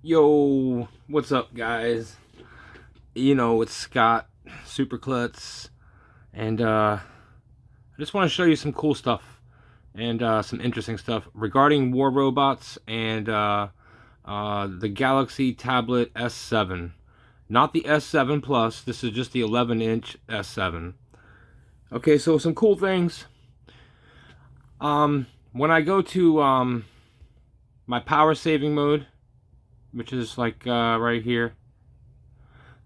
Yo, what's up, guys? It's Scott, Superclutz, and I just want to show you some cool stuff and some interesting stuff regarding war robots and the Galaxy Tablet S7. Not the S7 Plus, this is just the 11-inch S7. Okay, so some cool things. When I go to my power saving mode, which is like right here.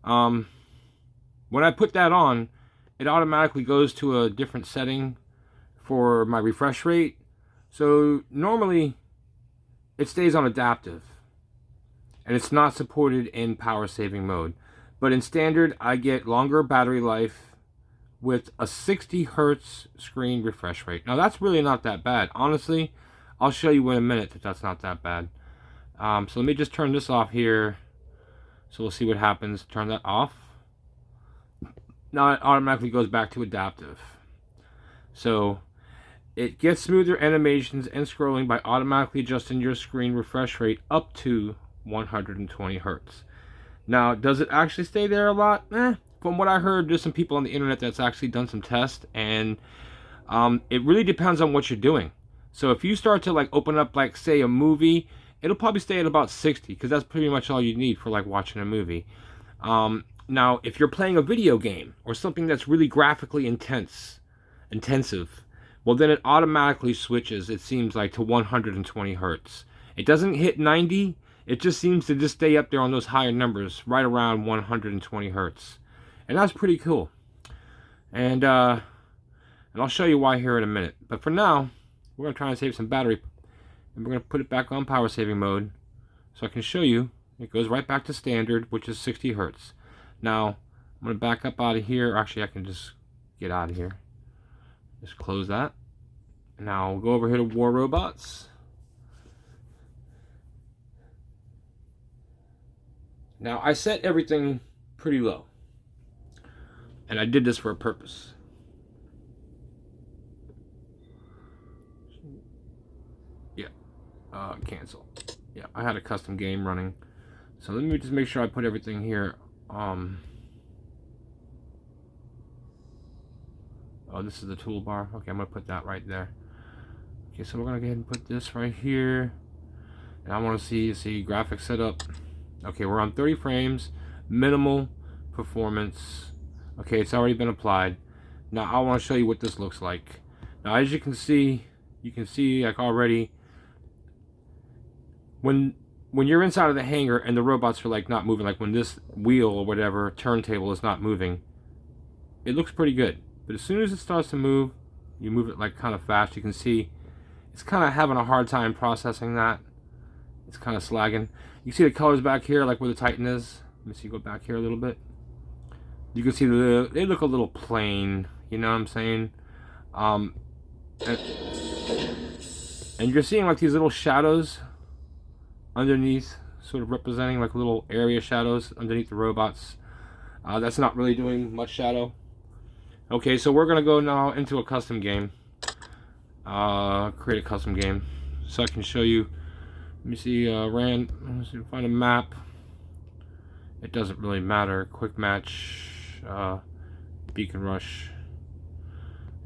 When I put that on, it automatically goes to a different setting for my refresh rate. So normally it stays on adaptive and it's not supported in power saving mode. But in standard, I get longer battery life with a 60 hertz screen refresh rate. Now that's really not that bad. Honestly, I'll show you in a minute that that's not that bad. So let me just turn this off here. So we'll see what happens. Turn that off. Now it automatically goes back to adaptive. So it gets smoother animations and scrolling by automatically adjusting your screen refresh rate up to 120 hertz. Now, does it actually stay there a lot? From what I heard, there's some people on the internet that's actually done some tests, and it really depends on what you're doing. So if you start to like open up, like say a movie, it'll probably stay at about 60 because that's pretty much all you need for like watching a movie. Now, if you're playing a video game or something that's really graphically intensive, well then it automatically switches, it seems like, to 120 hertz. It doesn't hit 90, it just seems to just stay up there on those higher numbers, right around 120 hertz. And that's pretty cool. And I'll show you why here in a minute. But for now, we're going to try and save some battery. And we're going to put it back on power saving mode so I can show you. It goes right back to standard, which is 60 hertz. Now, I'm going to back up out of here. Actually, I can just get out of here. Just close that. Now, we'll go over here to War Robots. Now, I set everything pretty low. And I did this for a purpose. Cancel. Yeah, I had a custom game running. So let me just make sure I put everything here. Oh, this is the toolbar. Okay, I'm going to put that right there. Okay, so we're going to go ahead and put this right here. And I want to see graphics setup. Okay, we're on 30 frames. Minimal performance. Okay, it's already been applied. Now I want to show you what this looks like. Now as you can see like already, when you're inside of the hangar and the robots are like not moving, like when this wheel or whatever turntable is not moving, it looks pretty good. But as soon as it starts to move, you move it like kind of fast, you can see it's kind of having a hard time processing that. It's kind of slagging. You see the colors back here, like where the Titan is. Let me see, go back here a little bit. You can see they look a little plain, you know what I'm saying? And you're seeing like these little shadows underneath, sort of representing like little area shadows underneath the robots. That's not really doing much shadow. Okay, so we're gonna go now into a custom game. Create a custom game so I can show you. Let me see, let's see, find a map. It doesn't really matter. Quick match, beacon rush,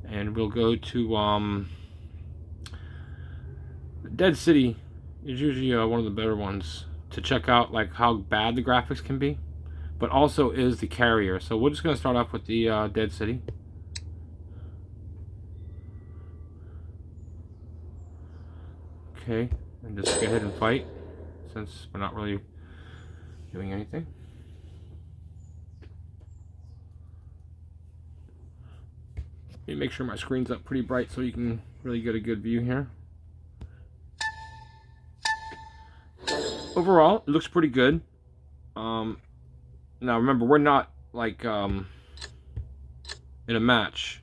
and we'll go to Dead City. Is usually one of the better ones to check out, like how bad the graphics can be, but also is the carrier. So we're just going to start off with the Dead City. Okay, and just go ahead and fight since we're not really doing anything. Let me make sure my screen's up pretty bright so you can really get a good view here. Overall, it looks pretty good. Now remember, we're not like in a match,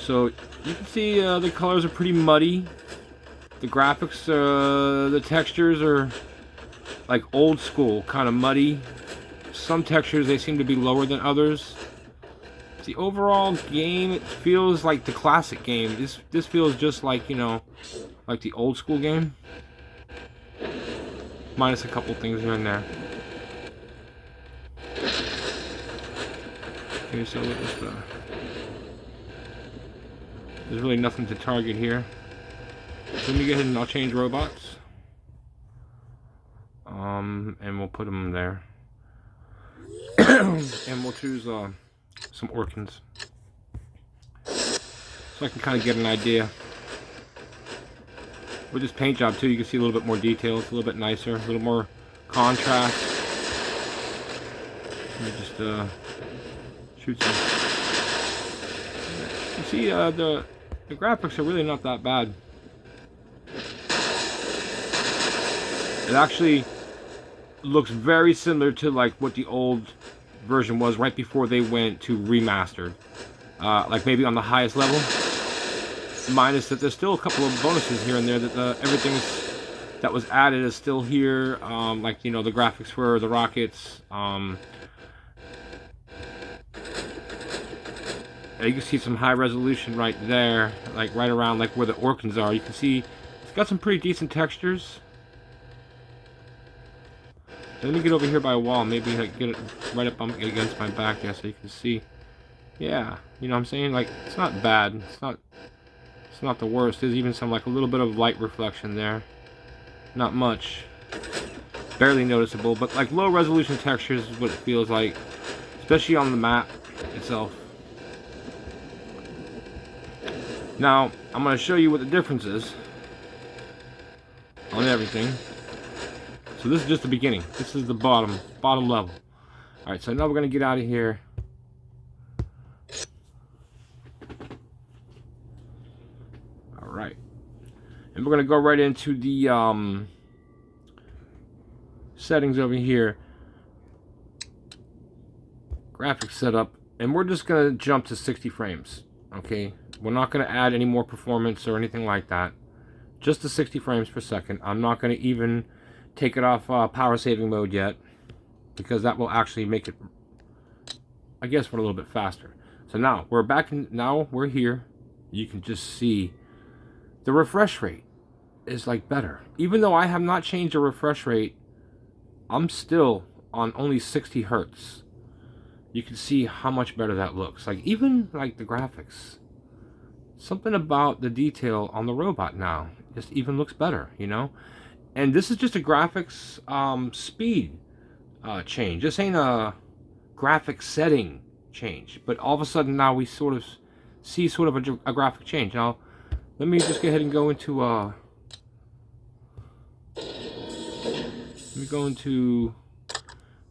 so you can see the colors are pretty muddy. The graphics, the textures are like old school, kind of muddy. Some textures, they seem to be lower than others. The overall game, it feels like the classic game. This feels just like, you know, like the old school game. minus a couple things here and there. Okay, so we'll just, there's really nothing to target here. So let me go ahead and I'll change robots. And we'll put them there. And we'll choose some orkins. So I can kind of get an idea. With this paint job too, you can see a little bit more detail. It's a little bit nicer, a little more contrast. Let me just shoot some. You see, the graphics are really not that bad. It actually looks very similar to like what the old version was right before they went to remastered. Like maybe on the highest level. Minus that there's still a couple of bonuses here and there that everything that was added is still here. Like, you know, the graphics for the rockets. You can see some high resolution right there, like right around like where the orkins are. You can see it's got some pretty decent textures. Let me get over here by a wall, maybe like get it right up against my back there so you can see. Yeah, you know what I'm saying? Like, it's not bad. It's not the worst. There's even some like a little bit of light reflection there. Not much. Barely noticeable, but like low resolution textures is what it feels like, especially on the map itself. Now, I'm going to show you what the difference is on everything. So this is just the beginning. This is the bottom level. Alright, so now we're going to get out of here. Alright. And we're going to go right into the settings over here. Graphics setup. And we're just going to jump to 60 frames. Okay? We're not going to add any more performance or anything like that. Just the 60 frames per second. I'm not going to even take it off power saving mode yet, because that will actually make it, I guess, run a little bit faster. So now we're back in, now we're here. You can just see the refresh rate is like better. Even though I have not changed the refresh rate, I'm still on only 60 hertz. You can see how much better that looks. Like, even like the graphics, something about the detail on the robot now just even looks better, you know. And this is just a graphics speed change. This ain't a graphic setting change. But all of a sudden now we sort of see sort of a graphic change. Now, let me just go ahead and go into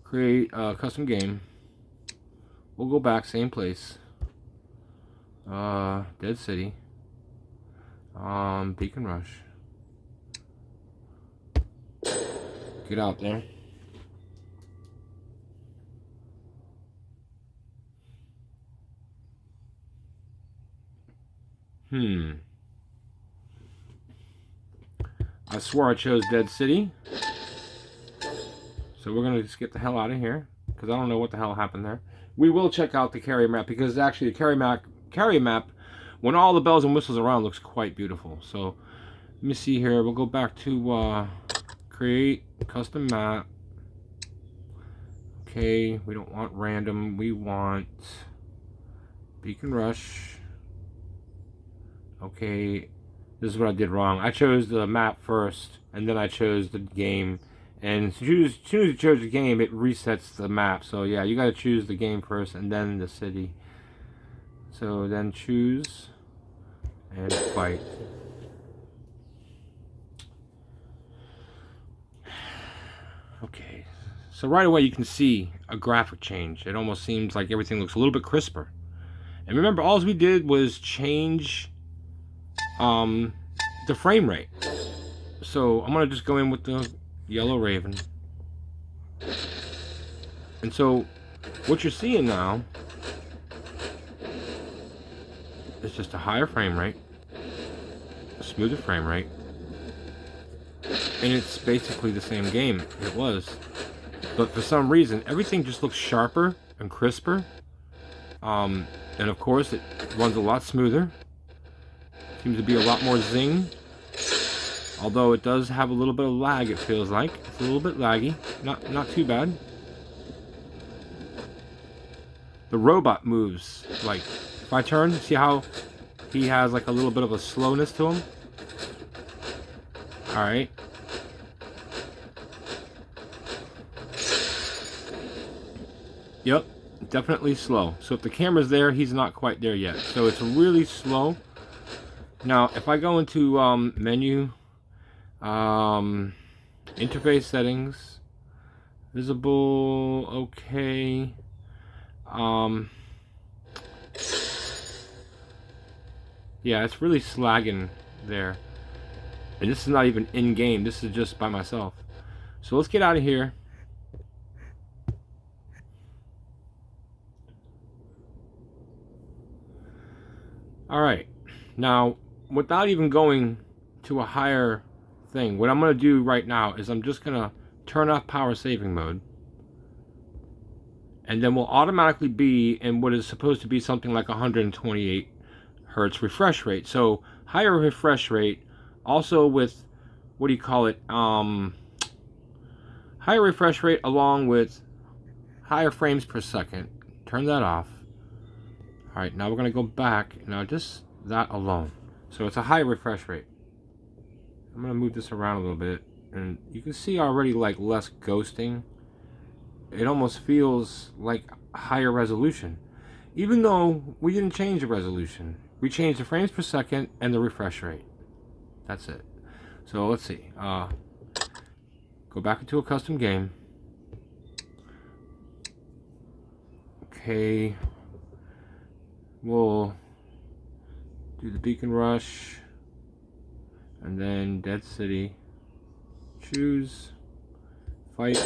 create a custom game. We'll go back, same place. Dead City. Beacon Rush. Get out there. I swore I chose Dead City. So we're gonna just get the hell out of here, because I don't know what the hell happened there. We will check out the carrier map, because actually the carrier map, when all the bells and whistles around, looks quite beautiful. So let me see here. We'll go back to create custom map. Okay, we don't want random. We want Beacon Rush. Okay, this is what I did wrong. I chose the map first, and then I chose the game. And as soon as you chose the game, it resets the map. So yeah, you gotta choose the game first, and then the city. So then choose and fight. Okay, so right away you can see a graphic change. It almost seems like everything looks a little bit crisper. And remember, all we did was change the frame rate. So I'm gonna just go in with the Yellow Raven. And so what you're seeing now is just a higher frame rate, a smoother frame rate, and it's basically the same game it was. But for some reason, everything just looks sharper and crisper. And of course, it runs a lot smoother. Seems to be a lot more zing. Although it does have a little bit of lag, it feels like. It's a little bit laggy. Not too bad. The robot moves. Like, if I turn, see how he has like a little bit of a slowness to him? Alright. Yep, definitely slow. So if the camera's there, he's not quite there yet. So it's really slow. Now, if I go into menu, interface settings, visible, okay. Yeah, it's really slagging there. And this is not even in-game. This is just by myself. So let's get out of here. Alright. Now, without even going to a higher thing, what I'm going to do right now is I'm just going to turn off power saving mode. And then we'll automatically be in what is supposed to be something like 128 hertz refresh rate. So higher refresh rate, also with, what do you call it, higher refresh rate along with higher frames per second. Turn that off. Alright, now we're going to go back. Now just that alone. So it's a high refresh rate. I'm going to move this around a little bit. And you can see already like less ghosting. It almost feels like higher resolution. Even though we didn't change the resolution. We changed the frames per second and the refresh rate. That's it. So let's see. Go back into a custom game. Okay. We'll do the Beacon Rush. And then Dead City. Choose. Fight.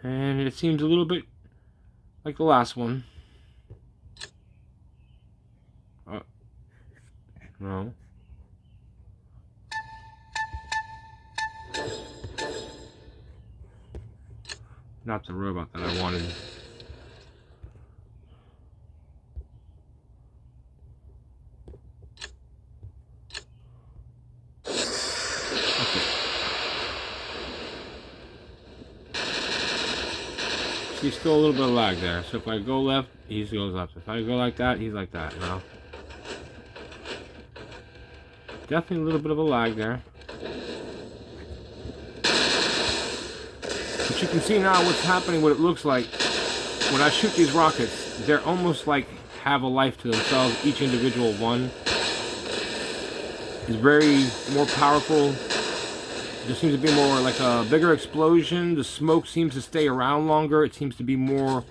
And it seems a little bit like the last one. No. Not the robot that I wanted. He's still a little bit of lag there. So if I go left, he goes left. If I go like that, he's like that, you know. Definitely a little bit of a lag there. But you can see now what's happening, what it looks like. When I shoot these rockets, they're almost like have a life to themselves. Each individual one is very more powerful. There seems to be more like a bigger explosion. The smoke seems to stay around longer. It seems to be more,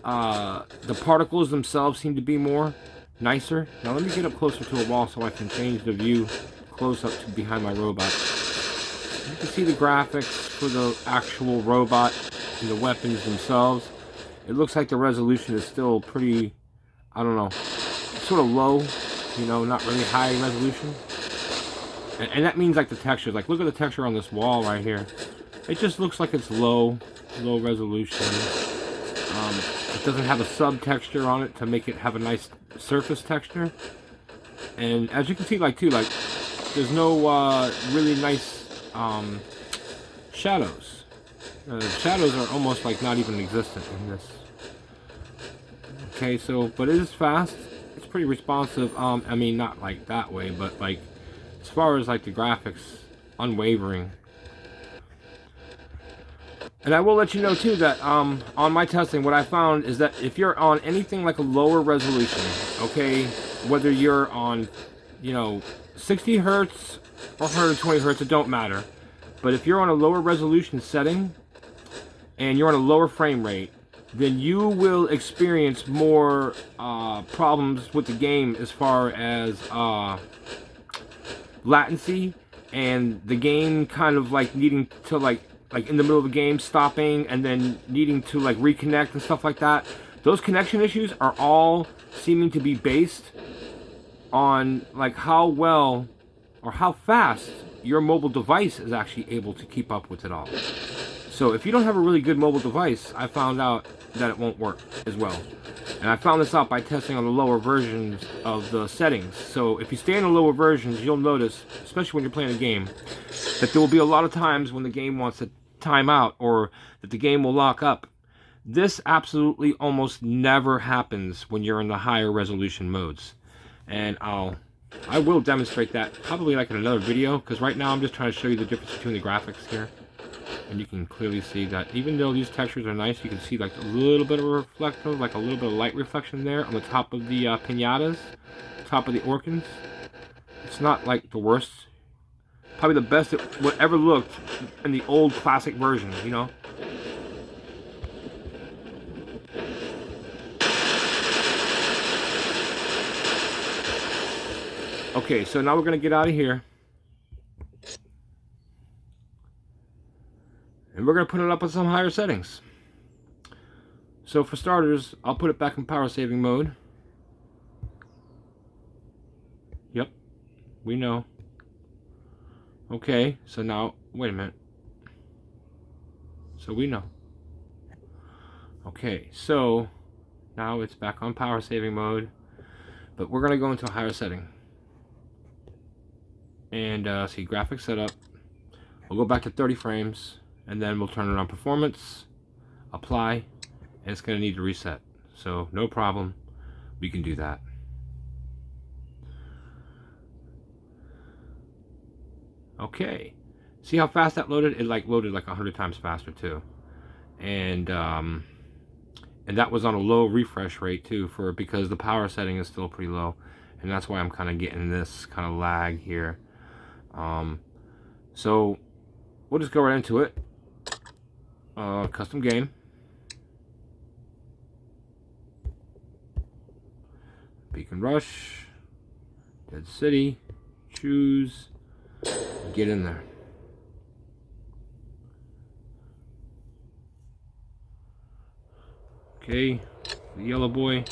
the particles themselves seem to be more nicer. Now let me get up closer to a wall so I can change the view close up to behind my robot. You can see the graphics for the actual robot and the weapons themselves. It looks like the resolution is still pretty, I don't know, sort of low, you know, not really high resolution. And that means like the textures, like look at the texture on this wall right here. It just looks like it's low resolution. It doesn't have a sub texture on it to make it have a nice surface texture. And as you can see, like too, like there's no really nice shadows. Shadows are almost like not even existent in this. Okay, so but it is fast. It's pretty responsive. I mean, not like that way, but like as far as like the graphics, unwavering. And I will let you know too that on my testing, what I found is that if you're on anything like a lower resolution, okay, whether you're on, you know, 60 hertz or 120 hertz, it don't matter. But if you're on a lower resolution setting and you're on a lower frame rate, then you will experience more problems with the game as far as latency, and the game kind of like needing to like in the middle of the game stopping and then needing to like reconnect and stuff like that. Those connection issues are all seeming to be based on like how well or how fast your mobile device is actually able to keep up with it all. So if you don't have a really good mobile device, I found out that it won't work as well. And I found this out by testing on the lower versions of the settings. So if you stay in the lower versions, you'll notice, especially when you're playing a game, that there will be a lot of times when the game wants to time out or that the game will lock up. This absolutely almost never happens when you're in the higher resolution modes. And I will demonstrate that probably like in another video, because right now I'm just trying to show you the difference between the graphics here. And you can clearly see that even though these textures are nice, you can see like a little bit of reflective, like a little bit of light reflection there on the top of the pinatas, top of the orkans. It's not like the worst. Probably the best it would ever looked in the old classic version, you know? Okay, so now we're going to get out of here. And we're going to put it up on some higher settings. So for starters, I'll put it back in power saving mode. Yep, we know. Okay, so now, wait a minute. So we know. Okay, so now it's back on power saving mode. But we're going to go into a higher setting. And see, graphics setup. We'll go back to 30 frames. And then we'll turn it on performance. Apply. And it's going to need to reset. So no problem. We can do that. Okay, see how fast that loaded? It like loaded like 100 times faster too, and that was on a low refresh rate too, because the power setting is still pretty low, and that's why I'm kind of getting this kind of lag here. So we'll just go right into it. Custom game. Beacon Rush. Dead City. Choose. Get in there. Okay, the yellow boy.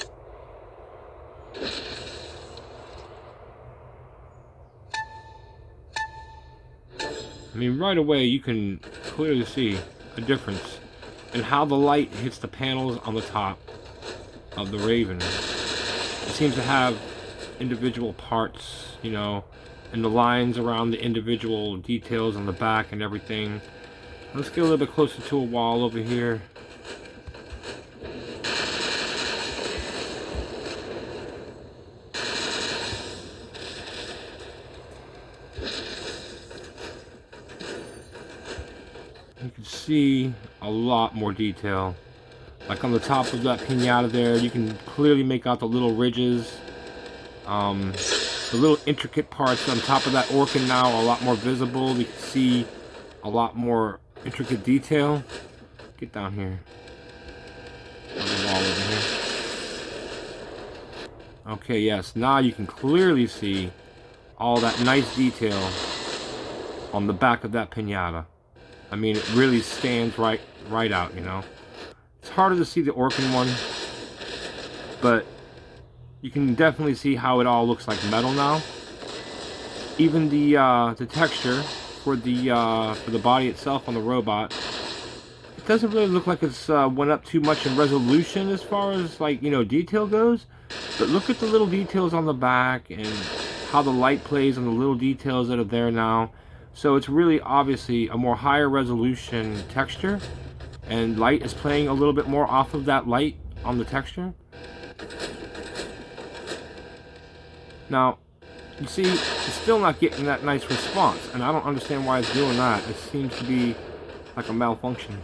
I mean, right away you can clearly see a difference in how the light hits the panels on the top of the Raven. It seems to have individual parts, you know, and the lines around the individual details on the back and everything. Let's get a little bit closer to a wall over here. You can see a lot more detail. Like on the top of that pinata there, you can clearly make out the little ridges. The little intricate parts on top of that orkin now are a lot more visible. You can see a lot more intricate detail. Get down here. On the wall over here. Okay, yes. Now you can clearly see all that nice detail on the back of that pinata. I mean, it really stands right out, you know. It's harder to see the orkin one, but you can definitely see how it all looks like metal now. Even the texture for the body itself on the robot, it doesn't really look like it's went up too much in resolution as far as, like, you know, detail goes. But look at the little details on the back and how the light plays on the little details that are there now. So it's really obviously a more higher resolution texture, and light is playing a little bit more off of that light on the texture. Now, you see, it's still not getting that nice response, and I don't understand why it's doing that. It seems to be like a malfunction.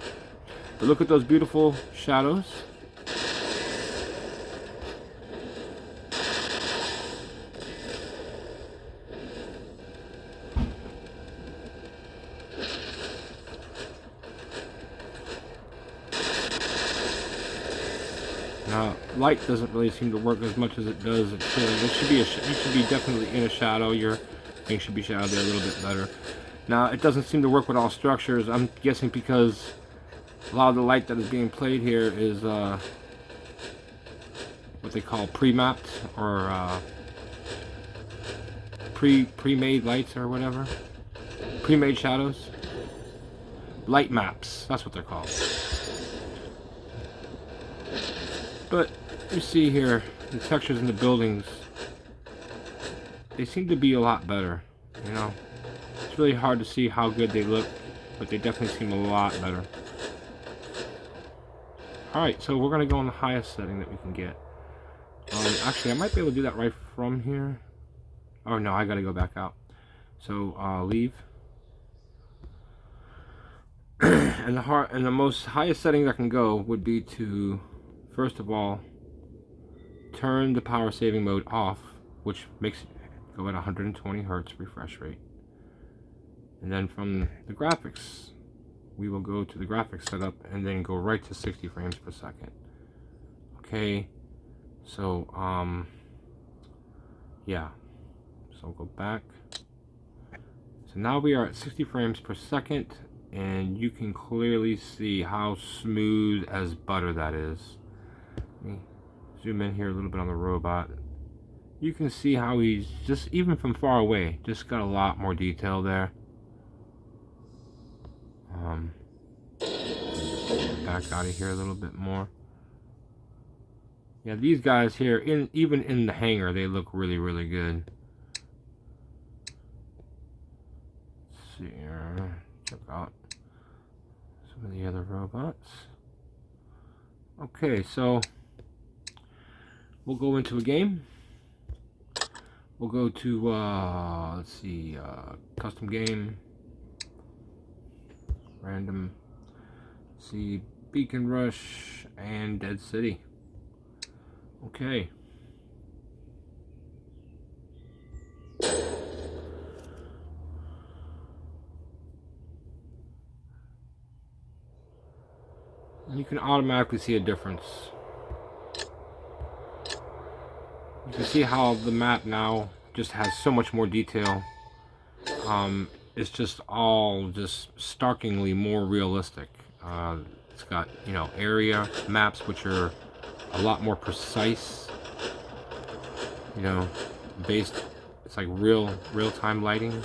But look at those beautiful shadows. Now, light doesn't really seem to work as much as it does. It should be you should be definitely in a shadow. Your thing should be shadowed there a little bit better. Now, it doesn't seem to work with all structures. I'm guessing because a lot of the light that is being played here is what they call pre-mapped or pre-made lights or whatever. Pre-made shadows. Light maps. That's what they're called. But You see here, the textures in the buildings, they seem to be a lot better, you know. It's really hard to see how good they look, but they definitely seem a lot better. Alright, so we're going to go on the highest setting that we can get. Actually, I might be able to do that right from here. Oh no, I got to go back out. So, leave. And the most highest setting I can go would be to, first of all, turn the power saving mode off, which makes it go at 120 hertz refresh rate. And then from the graphics, we will go to the graphics setup and then go right to 60 frames per second. Okay, so yeah, so I'll go back. So now we are at 60 frames per second, and you can clearly see how smooth as butter that is. Let me zoom in here a little bit on the robot. You can see how he's just, even from far away, just got a lot more detail there. Back out of here a little bit more. Yeah, these guys here, even in the hangar, they look really, really good. Let's see here. Check out some of the other robots. Okay, so we'll go into a game. We'll go to, let's see, custom game. Random. Let's see, Beacon Rush and Dead City. Okay. And you can automatically see a difference. You can see how the map now just has so much more detail. It's just all just starkingly more realistic. It's got, you know, area maps which are a lot more precise. You know, based, it's like real-time lighting.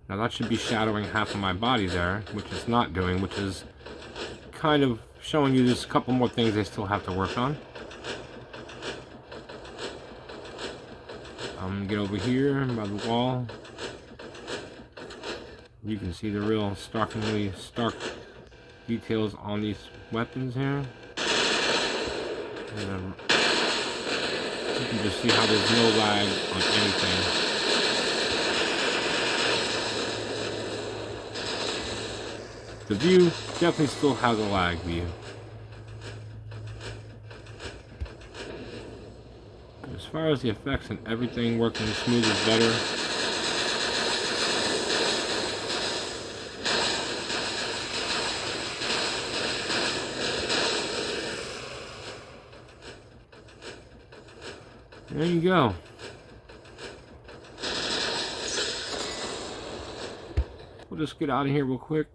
Now that should be shadowing half of my body there, which it's not doing, which is kind of showing you just a couple more things they still have to work on. I'm gonna get over here by the wall. You can see the real starkingly stark details on these weapons here. And you can just see how there's no lag on anything. The view definitely still has a lag view. But as far as the effects and everything working smooth is better. There you go. We'll just get out of here real quick.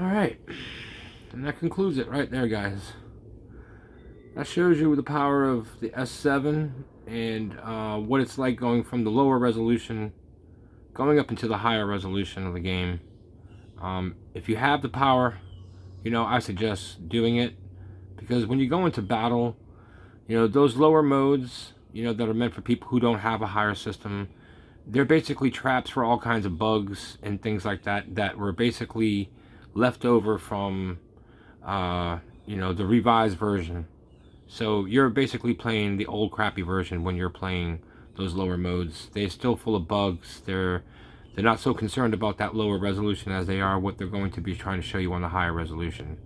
Alright. And that concludes it right there, guys. That shows you the power of the S7 and what it's like going from the lower resolution going up into the higher resolution of the game. If you have the power, you know, I suggest doing it, because when you go into battle, you know, those lower modes, you know, that are meant for people who don't have a higher system, they're basically traps for all kinds of bugs and things like that that were basically left over from, you know, the revised version. So you're basically playing the old crappy version when you're playing those lower modes. They're still full of bugs. They're not so concerned about that lower resolution as they are what they're going to be trying to show you on the higher resolution.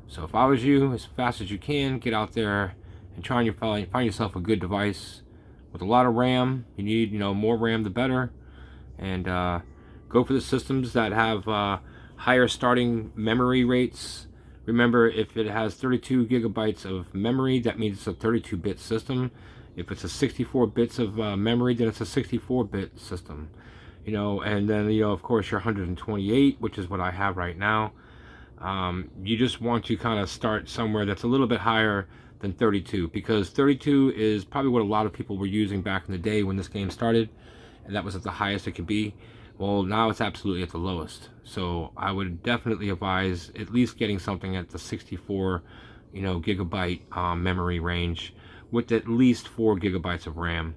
So if I was you, as fast as you can, get out there and try and find yourself a good device with a lot of RAM. You need, you know, more RAM the better. And go for the systems that have higher starting memory rates. Remember, if it has 32 gigabytes of memory, that means it's a 32-bit system. If it's a 64 bits of memory, then it's a 64-bit system. You know, and then, you know, of course, your 128, which is what I have right now. You just want to kind of start somewhere that's a little bit higher than 32, because 32 is probably what a lot of people were using back in the day when this game started, and that was at the highest it could be. Well, now it's absolutely at the lowest. So I would definitely advise at least getting something at the 64, gigabyte memory range with at least 4 gigabytes of RAM.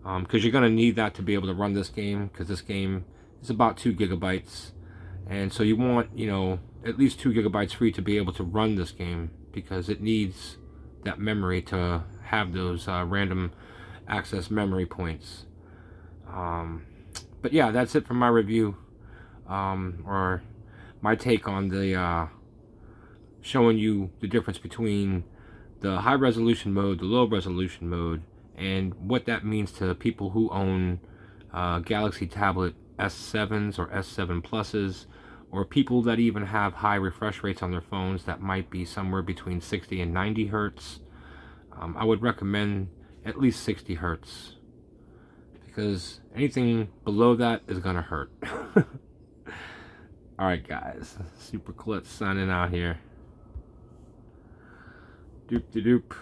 Because you're going to need that to be able to run this game, because this game is about 2 gigabytes. And so you want, at least 2 gigabytes for you to be able to run this game, because it needs that memory to have those random access memory points. But yeah, that's it for my review, or my take on the showing you the difference between the high resolution mode, the low resolution mode, and what that means to people who own Galaxy Tablet S7s or S7 Pluses, or people that even have high refresh rates on their phones that might be somewhere between 60 and 90 hertz. I would recommend at least 60 hertz, because anything below that is gonna hurt. Alright guys, Super Klutz signing out here. Doop de doop.